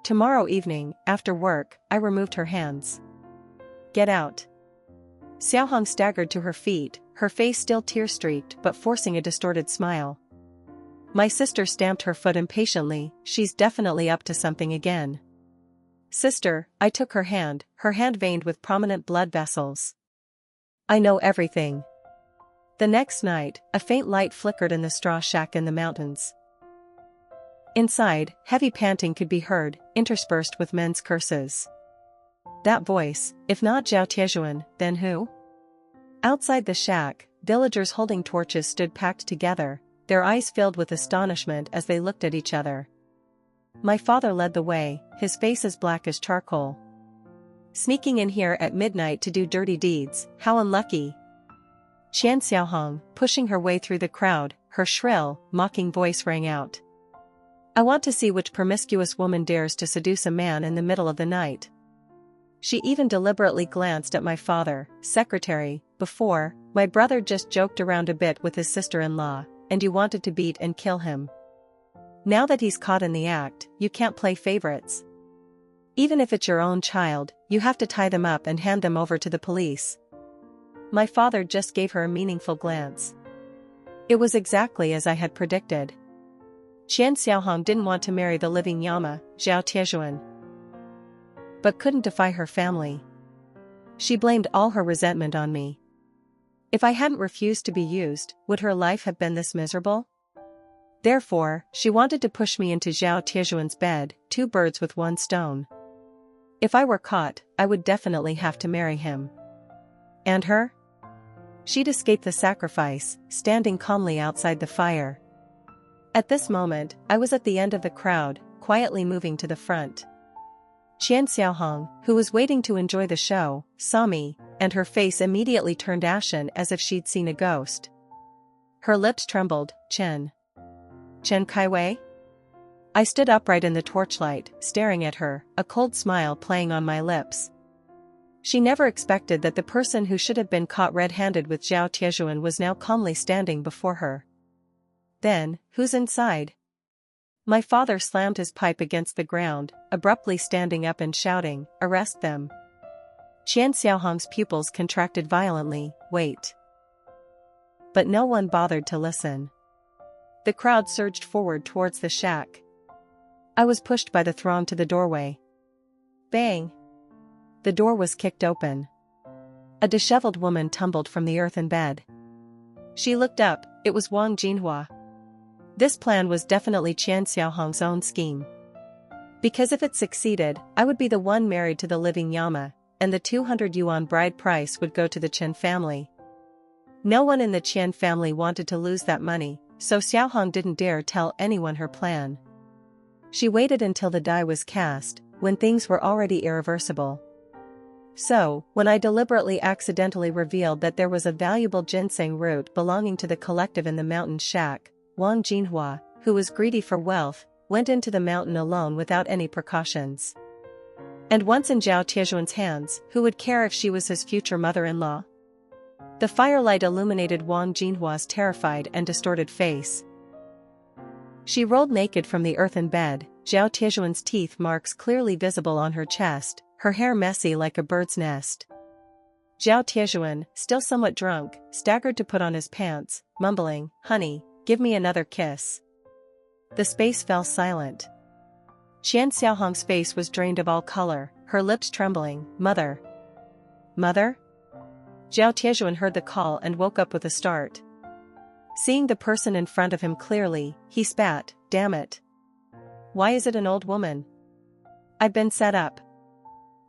Tomorrow evening, after work, I removed her hands. "Get out." Xiaohong staggered to her feet, her face still tear-streaked but forcing a distorted smile. My sister stamped her foot impatiently, "She's definitely up to something again." "Sister," I took her hand veined with prominent blood vessels. "I know everything." The next night, a faint light flickered in the straw shack in the mountains. Inside, heavy panting could be heard, interspersed with men's curses. That voice, if not Zhao Tiejuan, then who? Outside the shack, villagers holding torches stood packed together, their eyes filled with astonishment as they looked at each other. My father led the way, his face as black as charcoal. "Sneaking in here at midnight to do dirty deeds, how unlucky." Qian Xiaohong, pushing her way through the crowd, her shrill, mocking voice rang out. "I want to see which promiscuous woman dares to seduce a man in the middle of the night." She even deliberately glanced at my father, secretary. "Before, my brother just joked around a bit with his sister-in-law, and you wanted to beat and kill him. Now that he's caught in the act, you can't play favorites. Even if it's your own child, you have to tie them up and hand them over to the police." My father just gave her a meaningful glance. It was exactly as I had predicted. Qian Xiaohong didn't want to marry the living Yama, Zhao Tiejuan, but couldn't defy her family. She blamed all her resentment on me. If I hadn't refused to be used, would her life have been this miserable? Therefore, she wanted to push me into Zhao Tiejuan's bed, 2 birds with 1 stone. If I were caught, I would definitely have to marry him. And her? She'd escape the sacrifice, standing calmly outside the fire. At this moment, I was at the end of the crowd, quietly moving to the front. Qian Xiaohong, who was waiting to enjoy the show, saw me, and her face immediately turned ashen as if she'd seen a ghost. Her lips trembled. Chen Kaiwei?" I stood upright in the torchlight, staring at her, a cold smile playing on my lips. She never expected that the person who should have been caught red-handed with Zhao Tiejuan was now calmly standing before her. "Then, who's inside?" My father slammed his pipe against the ground, abruptly standing up and shouting, "Arrest them." Qian Xiaohong's pupils contracted violently. "Wait." But no one bothered to listen. The crowd surged forward towards the shack. I was pushed by the throng to the doorway. Bang! The door was kicked open. A disheveled woman tumbled from the earthen bed. She looked up, it was Wang Jinhua. This plan was definitely Qian Xiaohong's own scheme. Because if it succeeded, I would be the one married to the living Yama, and the 200 yuan bride price would go to the Chen family. No one in the Qian family wanted to lose that money, so Xiaohong didn't dare tell anyone her plan. She waited until the die was cast, when things were already irreversible. So, when I deliberately accidentally revealed that there was a valuable ginseng root belonging to the collective in the mountain shack, Wang Jinhua, who was greedy for wealth, went into the mountain alone without any precautions. And once in Zhao Tiejuan's hands, who would care if she was his future mother-in-law? The firelight illuminated Wang Jinhua's terrified and distorted face. She rolled naked from the earthen bed, Zhao Tiejuan's teeth marks clearly visible on her chest, her hair messy like a bird's nest. Zhao Tiejuan, still somewhat drunk, staggered to put on his pants, mumbling, "Honey, give me another kiss." The space fell silent. Qian Xiaohong's face was drained of all color, her lips trembling. "Mother." "Mother?" Zhao Tiejuan heard the call and woke up with a start. Seeing the person in front of him clearly, he spat, "Damn it. Why is it an old woman? I've been set up."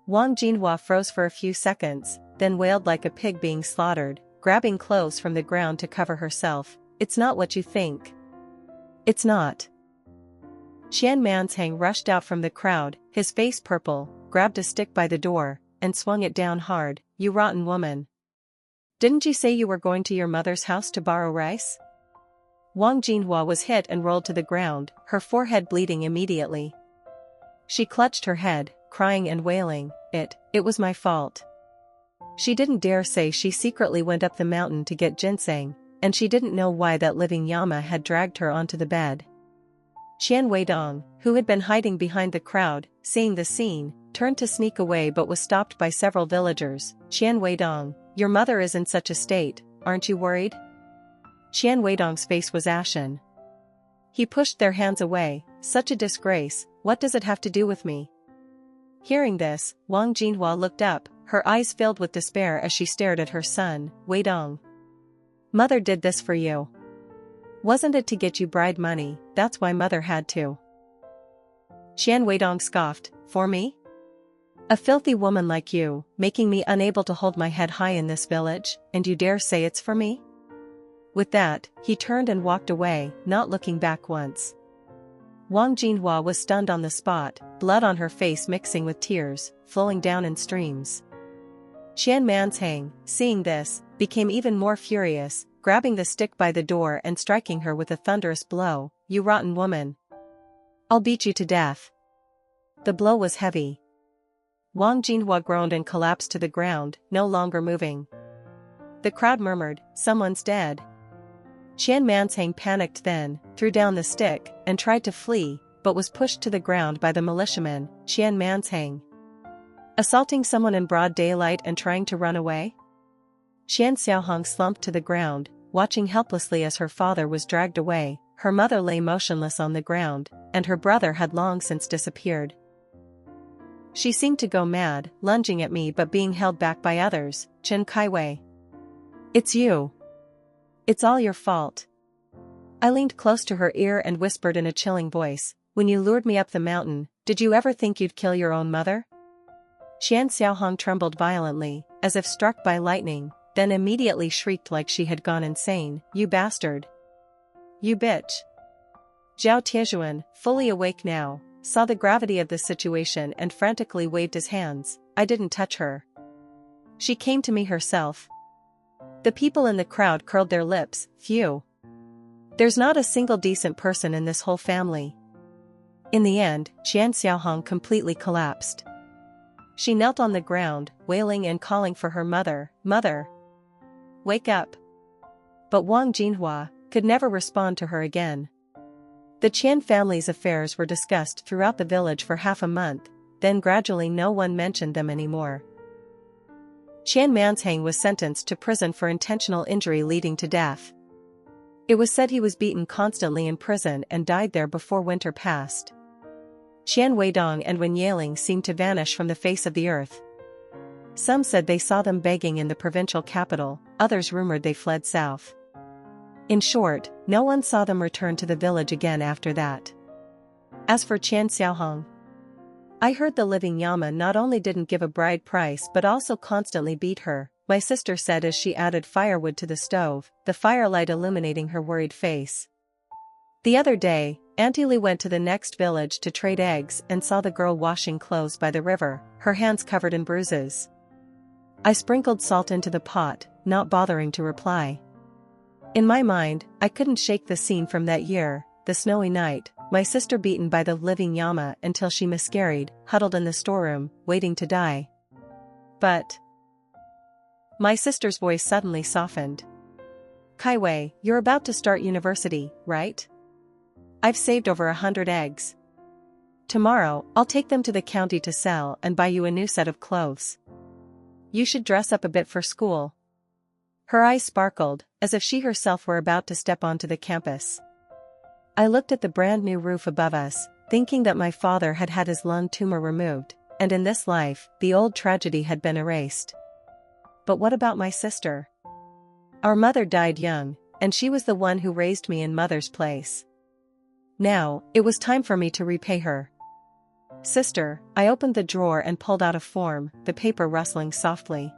Wang Jinhua froze for a few seconds, then wailed like a pig being slaughtered, grabbing clothes from the ground to cover herself. "It's not what you think. It's not." Qian Mansheng rushed out from the crowd, his face purple, grabbed a stick by the door, and swung it down hard. "You rotten woman. Didn't you say you were going to your mother's house to borrow rice?" Wang Jinhua was hit and rolled to the ground, her forehead bleeding immediately. She clutched her head, crying and wailing, It was my fault." She didn't dare say she secretly went up the mountain to get ginseng, and she didn't know why that living llama had dragged her onto the bed. Qian Weidong, who had been hiding behind the crowd, seeing the scene, turned to sneak away but was stopped by several villagers. "Qian Weidong, your mother is in such a state, aren't you worried?" Qian Weidong's face was ashen. He pushed their hands away. "Such a disgrace, what does it have to do with me?" Hearing this, Wang Jinhua looked up, her eyes filled with despair as she stared at her son. "Weidong. Mother did this for you. Wasn't it to get you bride money? That's why mother had to." Qian Weidong scoffed, "For me? A filthy woman like you, making me unable to hold my head high in this village, and you dare say it's for me?" With that, he turned and walked away, not looking back once. Wang Jinhua was stunned on the spot, blood on her face mixing with tears, flowing down in streams. Qian Mansheng, seeing this, became even more furious, grabbing the stick by the door and striking her with a thunderous blow. "You rotten woman. I'll beat you to death." The blow was heavy. Wang Jinhua groaned and collapsed to the ground, no longer moving. The crowd murmured, "Someone's dead." Qian Mansheng panicked then, threw down the stick, and tried to flee, but was pushed to the ground by the militiaman. Qian Mansheng. Assaulting someone in broad daylight and trying to run away? Qian Xiaohong slumped to the ground, watching helplessly as her father was dragged away. Her mother lay motionless on the ground, and her brother had long since disappeared. She seemed to go mad, lunging at me but being held back by others. "Chen Kaiwei. It's you. It's all your fault." I leaned close to her ear and whispered in a chilling voice, "When you lured me up the mountain, did you ever think you'd kill your own mother?" Qian Xiaohong trembled violently, as if struck by lightning, then immediately shrieked like she had gone insane. "You bastard! You bitch!" Zhao Tiejuan, fully awake now, saw the gravity of the situation and frantically waved his hands. "I didn't touch her. She came to me herself." The people in the crowd curled their lips. "Phew. There's not a single decent person in this whole family." In the end, Qian Xiaohong completely collapsed. She knelt on the ground, wailing and calling for her mother. "Mother! Wake up!" But Wang Jinhua could never respond to her again. The Qian family's affairs were discussed throughout the village for half a month, then gradually no one mentioned them anymore. Qian Mansheng was sentenced to prison for intentional injury leading to death. It was said he was beaten constantly in prison and died there before winter passed. Qian Weidong and Wen Yaling seemed to vanish from the face of the earth. Some said they saw them begging in the provincial capital, others rumored they fled south. In short, no one saw them return to the village again after that. As for Qian Xiaohong, I heard the living llama not only didn't give a bride price but also constantly beat her, my sister said as she added firewood to the stove, the firelight illuminating her worried face. The other day, Auntie Li went to the next village to trade eggs and saw the girl washing clothes by the river, her hands covered in bruises. I sprinkled salt into the pot, not bothering to reply. In my mind, I couldn't shake the scene from that year, the snowy night, my sister beaten by the living Yama until she miscarried, huddled in the storeroom, waiting to die. But my sister's voice suddenly softened. Kaiwei, you're about to start university, right? I've saved over 100 eggs. Tomorrow, I'll take them to the county to sell and buy you a new set of clothes. You should dress up a bit for school. Her eyes sparkled, as if she herself were about to step onto the campus. I looked at the brand new roof above us, thinking that my father had had his lung tumor removed, and in this life, the old tragedy had been erased. But what about my sister? Our mother died young, and she was the one who raised me in mother's place. Now, it was time for me to repay her. Sister, I opened the drawer and pulled out a form, the paper rustling softly.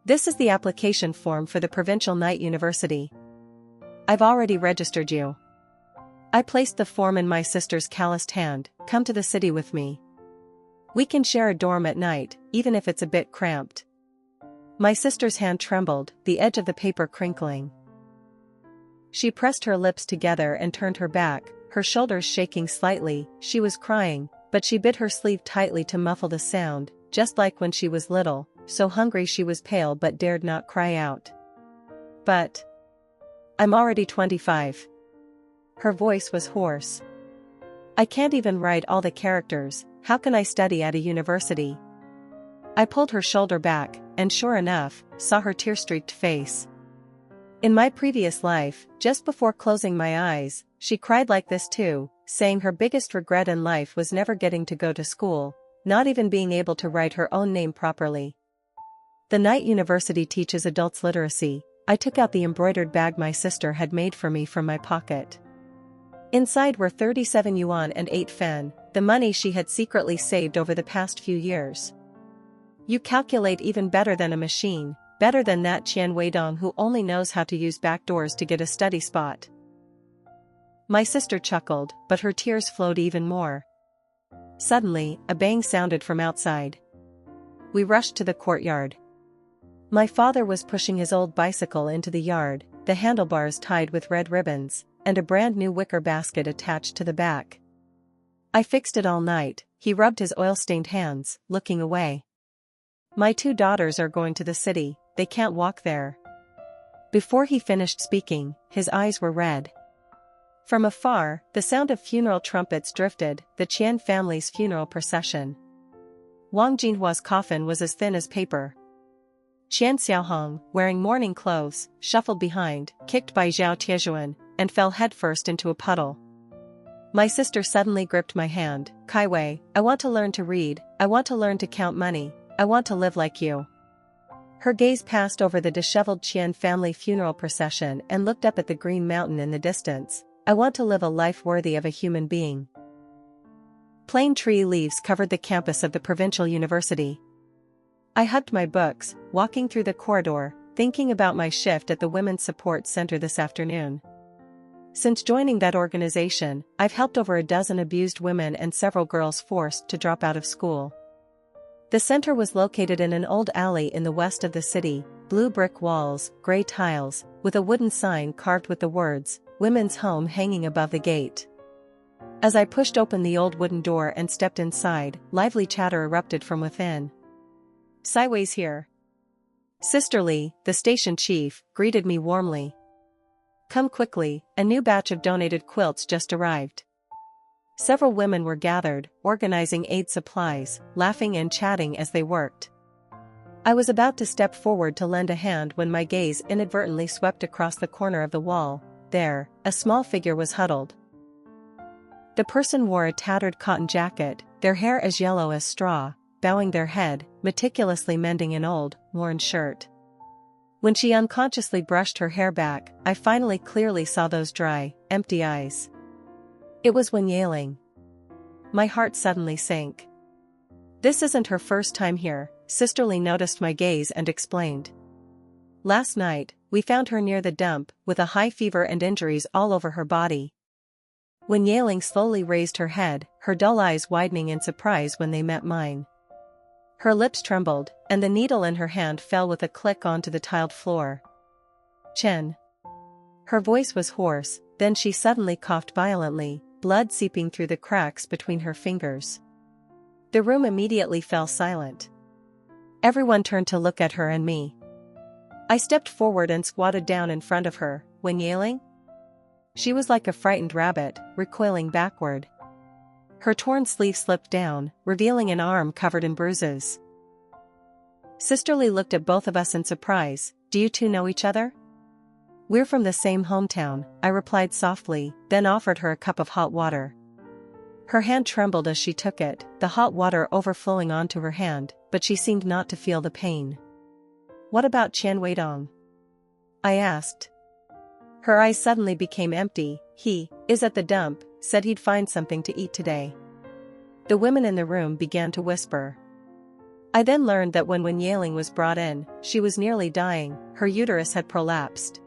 This is the application form for the Provincial Night University. I've already registered you. I placed the form in my sister's calloused hand. Come to the city with me. We can share a dorm at night, even if it's a bit cramped. My sister's hand trembled, the edge of the paper crinkling. She pressed her lips together and turned her back, her shoulders shaking slightly. She was crying, but she bit her sleeve tightly to muffle the sound, just like when she was little, so hungry she was pale but dared not cry out. But I'm already 25. Her voice was hoarse. I can't even write all the characters, how can I study at a university? I pulled her shoulder back, and sure enough, saw her tear-streaked face. In my previous life, just before closing my eyes, she cried like this too, saying her biggest regret in life was never getting to go to school, not even being able to write her own name properly. The night university teaches adults literacy. I took out the embroidered bag my sister had made for me from my pocket. Inside were 37 yuan and 8 fen, the money she had secretly saved over the past few years. You calculate even better than a machine, better than that Qian Weidong who only knows how to use backdoors to get a study spot. My sister chuckled, but her tears flowed even more. Suddenly, a bang sounded from outside. We rushed to the courtyard. My father was pushing his old bicycle into the yard, the handlebars tied with red ribbons, and a brand new wicker basket attached to the back. I fixed it all night. He rubbed his oil-stained hands, looking away. My 2 daughters are going to the city, they can't walk there. Before he finished speaking, his eyes were red. From afar, the sound of funeral trumpets drifted, the Qian family's funeral procession. Wang Jinhua's coffin was as thin as paper. Qian Xiaohong, wearing mourning clothes, shuffled behind, kicked by Zhao Tiejuan, and fell headfirst into a puddle. My sister suddenly gripped my hand. Kaiwei, I want to learn to read, I want to learn to count money, I want to live like you. Her gaze passed over the disheveled Qian family funeral procession and looked up at the green mountain in the distance. I want to live a life worthy of a human being. Plane tree leaves covered the campus of the provincial university. I hugged my books, walking through the corridor, thinking about my shift at the Women's Support Center this afternoon. Since joining that organization, I've helped over a dozen abused women and several girls forced to drop out of school. The center was located in an old alley in the west of the city, blue brick walls, gray tiles, with a wooden sign carved with the words, Women's Home hanging above the gate. As I pushed open the old wooden door and stepped inside, lively chatter erupted from within. Siwei's here. Sister Lee, the station chief, greeted me warmly. Come quickly, a new batch of donated quilts just arrived. Several women were gathered, organizing aid supplies, laughing and chatting as they worked. I was about to step forward to lend a hand when my gaze inadvertently swept across the corner of the wall. There, a small figure was huddled. The person wore a tattered cotton jacket, their hair as yellow as straw, bowing their head, meticulously mending an old, worn shirt. When she unconsciously brushed her hair back, I finally clearly saw those dry, empty eyes. It was Wen Yaling. My heart suddenly sank. This isn't her first time here, Sister Lee noticed my gaze and explained. Last night, we found her near the dump, with a high fever and injuries all over her body. Wen Yaling slowly raised her head, her dull eyes widening in surprise when they met mine. Her lips trembled, and the needle in her hand fell with a click onto the tiled floor. Chen. Her voice was hoarse, then she suddenly coughed violently, blood seeping through the cracks between her fingers. The room immediately fell silent. Everyone turned to look at her and me. I stepped forward and squatted down in front of her, when yelling. She was like a frightened rabbit, recoiling backward. Her torn sleeve slipped down, revealing an arm covered in bruises. Sisterly looked at both of us in surprise. Do you two know each other? We're from the same hometown, I replied softly, then offered her a cup of hot water. Her hand trembled as she took it, the hot water overflowing onto her hand, but she seemed not to feel the pain. What about Qian Weidong? I asked. Her eyes suddenly became empty. He is at the dump, said he'd find something to eat today. The women in the room began to whisper. I then learned that when Yaling was brought in, she was nearly dying, her uterus had prolapsed.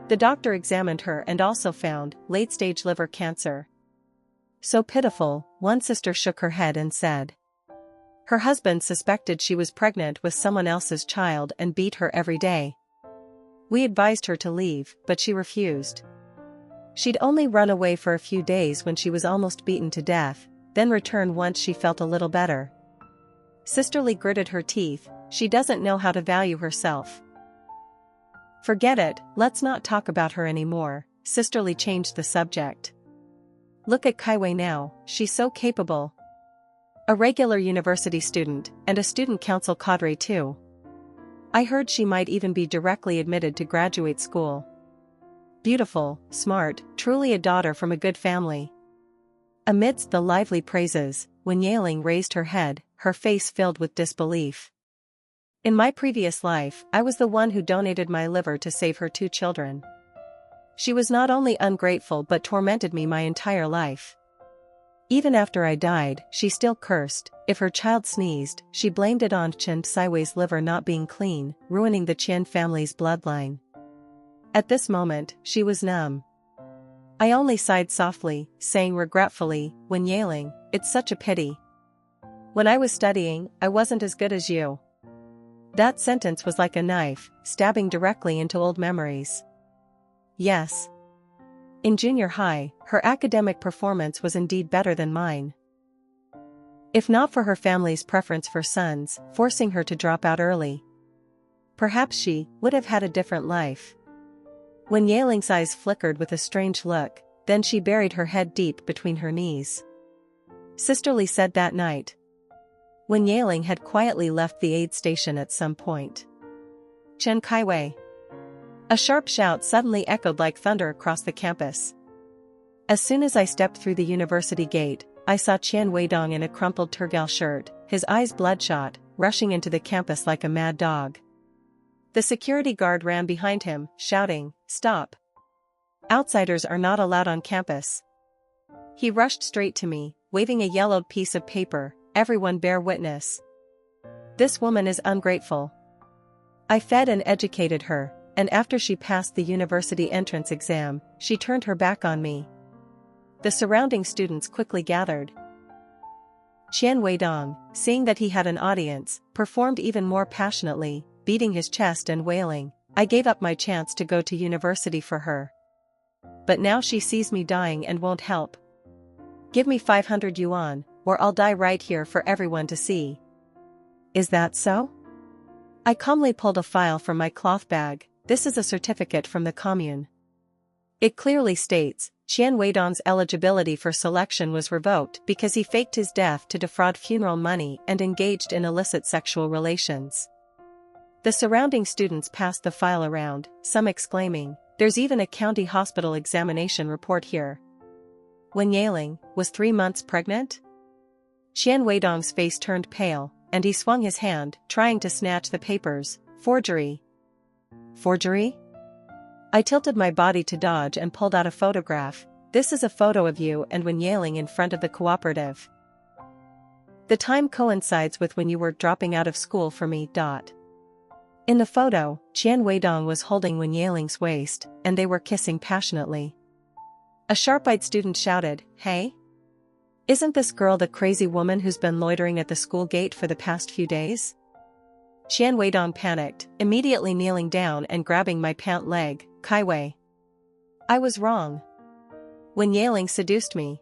The doctor examined her and also found late-stage liver cancer. So pitiful, one sister shook her head and said. Her husband suspected she was pregnant with someone else's child and beat her every day. We advised her to leave, but she refused. She'd only run away for a few days when she was almost beaten to death, then return once she felt a little better. Sisterly gritted her teeth. She doesn't know how to value herself. Forget it, let's not talk about her anymore. Sisterly changed the subject. Look at Kaiwei now, she's so capable. A regular university student, and a student council cadre too. I heard she might even be directly admitted to graduate school. Beautiful, smart, truly a daughter from a good family. Amidst the lively praises, when Yaling raised her head, her face filled with disbelief. In my previous life, I was the one who donated my liver to save her 2 children. She was not only ungrateful but tormented me my entire life. Even after I died, she still cursed. If her child sneezed, she blamed it on Chen Saiwei's liver not being clean, ruining the Qian family's bloodline. At this moment, she was numb. I only sighed softly, saying regretfully, when Yaling, it's such a pity. When I was studying, I wasn't as good as you. That sentence was like a knife, stabbing directly into old memories. Yes. In junior high, her academic performance was indeed better than mine. If not for her family's preference for sons, forcing her to drop out early, perhaps she would have had a different life. When Yaling's eyes flickered with a strange look, then she buried her head deep between her knees. Sisterly said that night, when Yaling had quietly left the aid station at some point. Chen Kaiwei. A sharp shout suddenly echoed like thunder across the campus. As soon as I stepped through the university gate, I saw Qian Weidong in a crumpled tergal shirt, his eyes bloodshot, rushing into the campus like a mad dog. The security guard ran behind him, shouting, "Stop! Outsiders are not allowed on campus." He rushed straight to me, waving a yellowed piece of paper. Everyone bear witness. This woman is ungrateful. I fed and educated her, and after she passed the university entrance exam, she turned her back on me. The surrounding students quickly gathered. Qian Weidong, seeing that he had an audience, performed even more passionately, beating his chest and wailing, "I gave up my chance to go to university for her. But now she sees me dying and won't help. Give me 500 yuan, or I'll die right here for everyone to see." Is that so? I calmly pulled a file from my cloth bag. This is a certificate from the commune. It clearly states, Qian Weidong's eligibility for selection was revoked because he faked his death to defraud funeral money and engaged in illicit sexual relations. The surrounding students passed the file around, some exclaiming, "There's even a county hospital examination report here." When Yaling was 3 months pregnant? Qian Weidong's face turned pale, and he swung his hand, trying to snatch the papers. Forgery. Forgery? I tilted my body to dodge and pulled out a photograph. This is a photo of you and when Yaling in front of the cooperative. The time coincides with when you were dropping out of school for me. In the photo, Qian Weidong was holding Wen Yaling's waist, and they were kissing passionately. A sharp-eyed student shouted, "Hey? Isn't this girl the crazy woman who's been loitering at the school gate for the past few days? Qian Weidong panicked, immediately kneeling down and grabbing my pant leg. Kai Wei. I was wrong. Wen Yaling seduced me.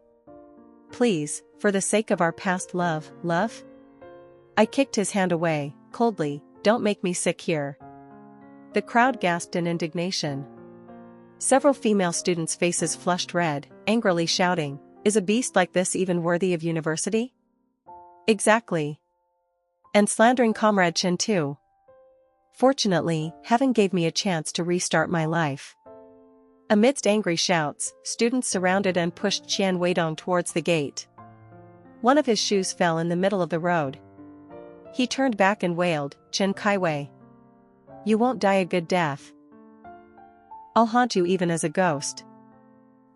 Please, for the sake of our past love. I kicked his hand away, coldly. Don't make me sick here. The crowd gasped in indignation. Several female students' faces flushed red, angrily shouting, "Is a beast like this even worthy of university?" Exactly. And slandering Comrade Chen too. Fortunately, heaven gave me a chance to restart my life. Amidst angry shouts, students surrounded and pushed Qian Weidong towards the gate. One of his shoes fell in the middle of the road. He turned back and wailed, "Chen Kaiwei. You won't die a good death. I'll haunt you even as a ghost."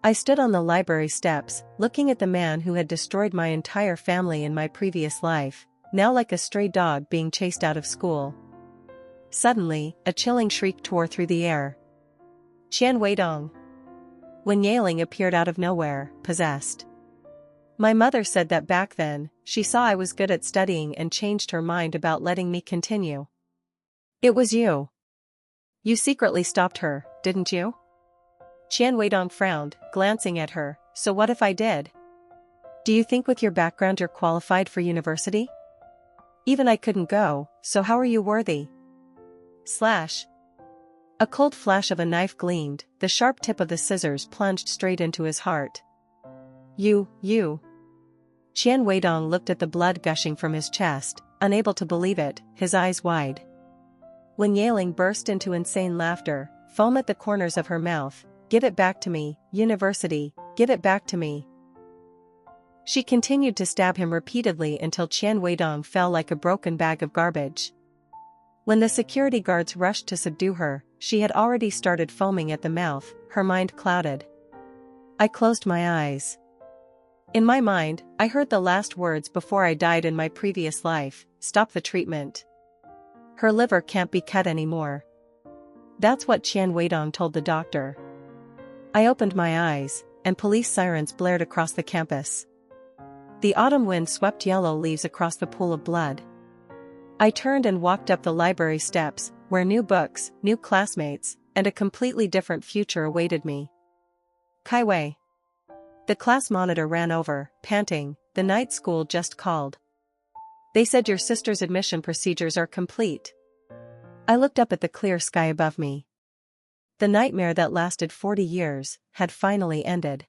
I stood on the library steps, looking at the man who had destroyed my entire family in my previous life, now like a stray dog being chased out of school. Suddenly, a chilling shriek tore through the air. Qian Weidong. Wen Yaling appeared out of nowhere, possessed. My mother said that back then, she saw I was good at studying and changed her mind about letting me continue. It was you. You secretly stopped her, didn't you? Qian Weidong frowned, glancing at her. So what if I did? Do you think with your background you're qualified for university? Even I couldn't go, so how are you worthy? Slash. A cold flash of a knife gleamed, the sharp tip of the scissors plunged straight into his heart. You. Qian Weidong looked at the blood gushing from his chest, unable to believe it, his eyes wide. Wen Yaling burst into insane laughter, foam at the corners of her mouth. Give it back to me, university, give it back to me. She continued to stab him repeatedly until Qian Weidong fell like a broken bag of garbage. When the security guards rushed to subdue her, she had already started foaming at the mouth, her mind clouded. I closed my eyes. In my mind, I heard the last words before I died in my previous life: stop the treatment. Her liver can't be cut anymore. That's what Qian Weidong told the doctor. I opened my eyes, and police sirens blared across the campus. The autumn wind swept yellow leaves across the pool of blood. I turned and walked up the library steps, where new books, new classmates, and a completely different future awaited me. Kai Wei. The class monitor ran over, panting. The night school just called. They said your sister's admission procedures are complete. I looked up at the clear sky above me. The nightmare that lasted 40 years had finally ended.